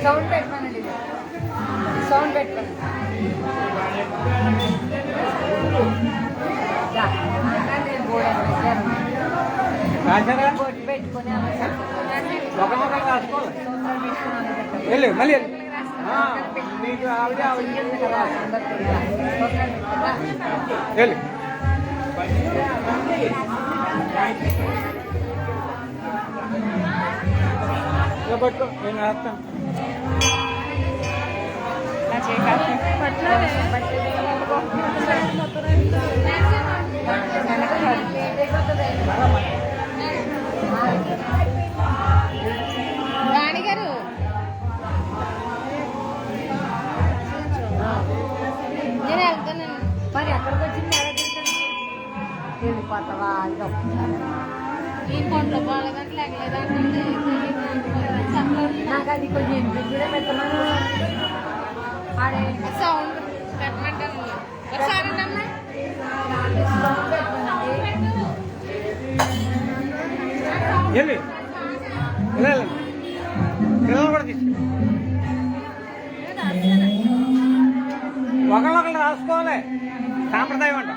Sound పెట్టమనండి, sound పెట్టమని. బొట్టు పెట్టుకొని వెళ్ళు మళ్ళీ వెళ్ళు పట్టుకో నేను రాస్తాను. రాణి గారు నేను వెళ్తాను. మరి ఎక్కడికి వచ్చింది వెళ్ళిపోతావా? ఈ కొండలో బాగా గంటలు ఎగలేదంటే నాకు అది కొంచెం కూడా పెట్టమను. ఆడే సౌండ్ పెట్టమంటాను. ఒకసారి పిల్లలు కూడా తీసుకు ఒకళ్ళొకళ్ళు రాసుకోవాలి, సాంప్రదాయం అంట.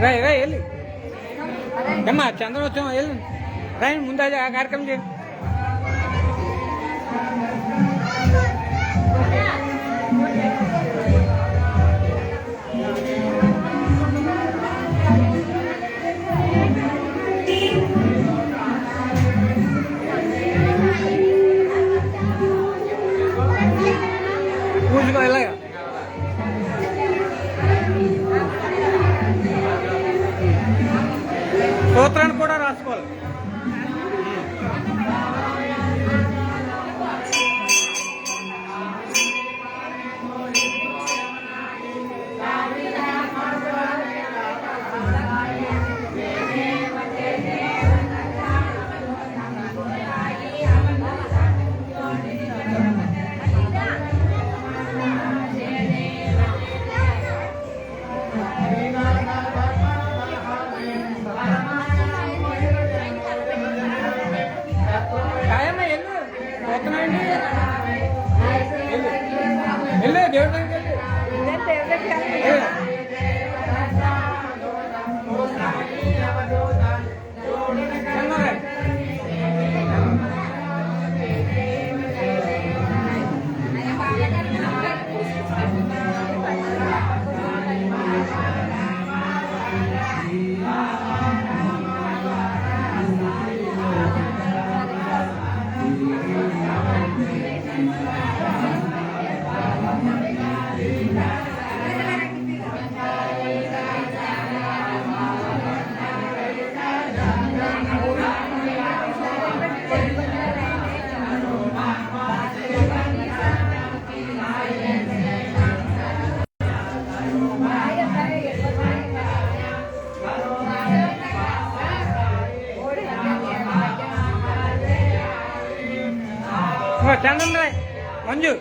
రా వెళ్ళి అమ్మా చంద్రోత్సవం వెళ్ళి రాయి ముందు ఆ కార్యక్రమం చేయండి. పూజగా వెళ్ళగా స్తోత్రాన్ని కూడా రాసుకోవాలి. చందన్ రాయ్ మంజు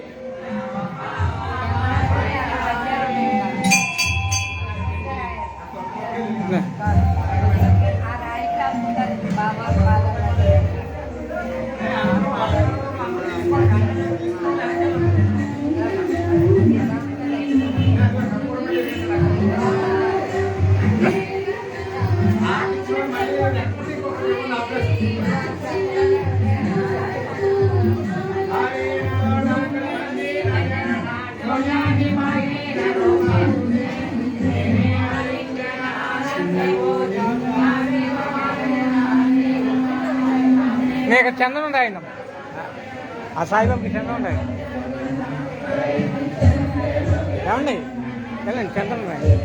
నేను చందనం రాయండి. ఆ సాయిబాబుకి చందనం రాయండి. ఏమండి వెళ్ళండి చందనం రాయండి.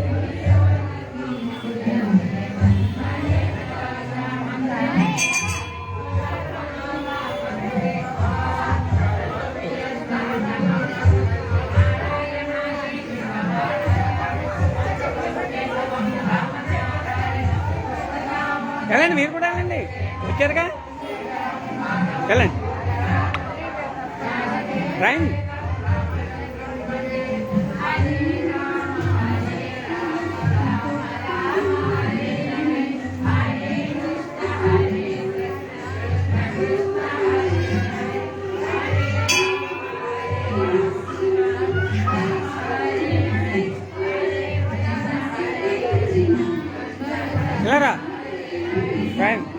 వెళ్ళండి మీరు కూడా వెళ్ళండి వచ్చారుగా వెళ్ళండి రైన్ వెళ్ళరా రాయండి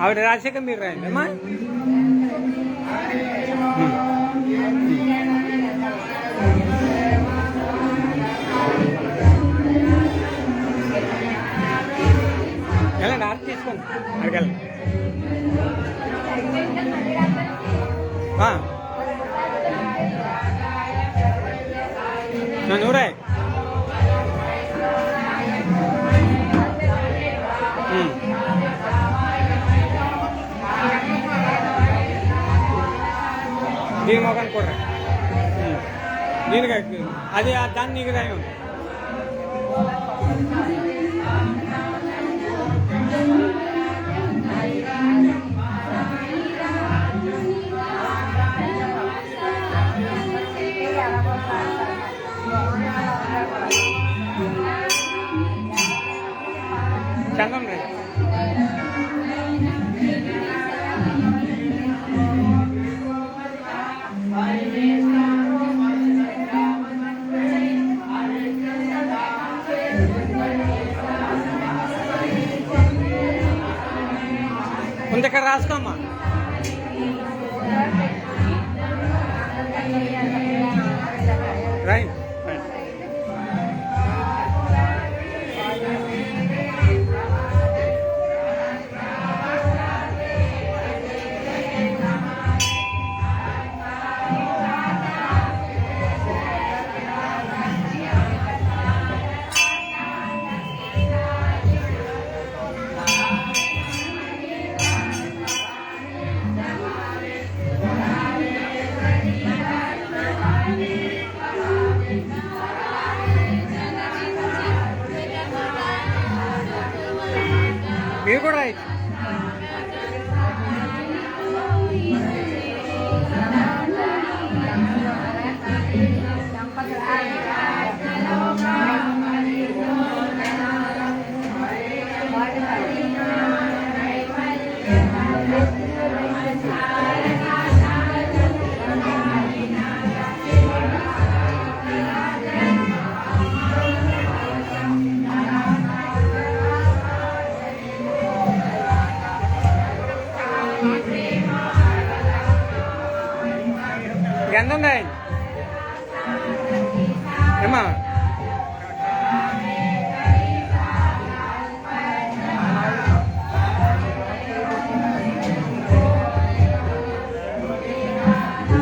ఆవిడ రాశాక మీరు రాయండి అమ్మా వెళ్ళండి ఆర్తి తీసుకోండి అక్కడికి వెళ్ళండి నూరాయ్ దీని మొఖాన్ని కూడా దీనికి అది దాన్ని నీకు రాయం చందం రే ముందు ఇక్కడ రాసుకోమ్మా రైట్ మీరు కూడా రైట్ ఎంత ఉంది ఏమా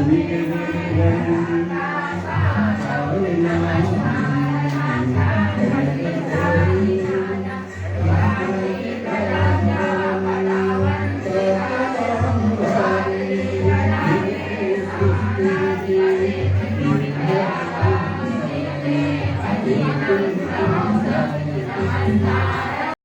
Weekend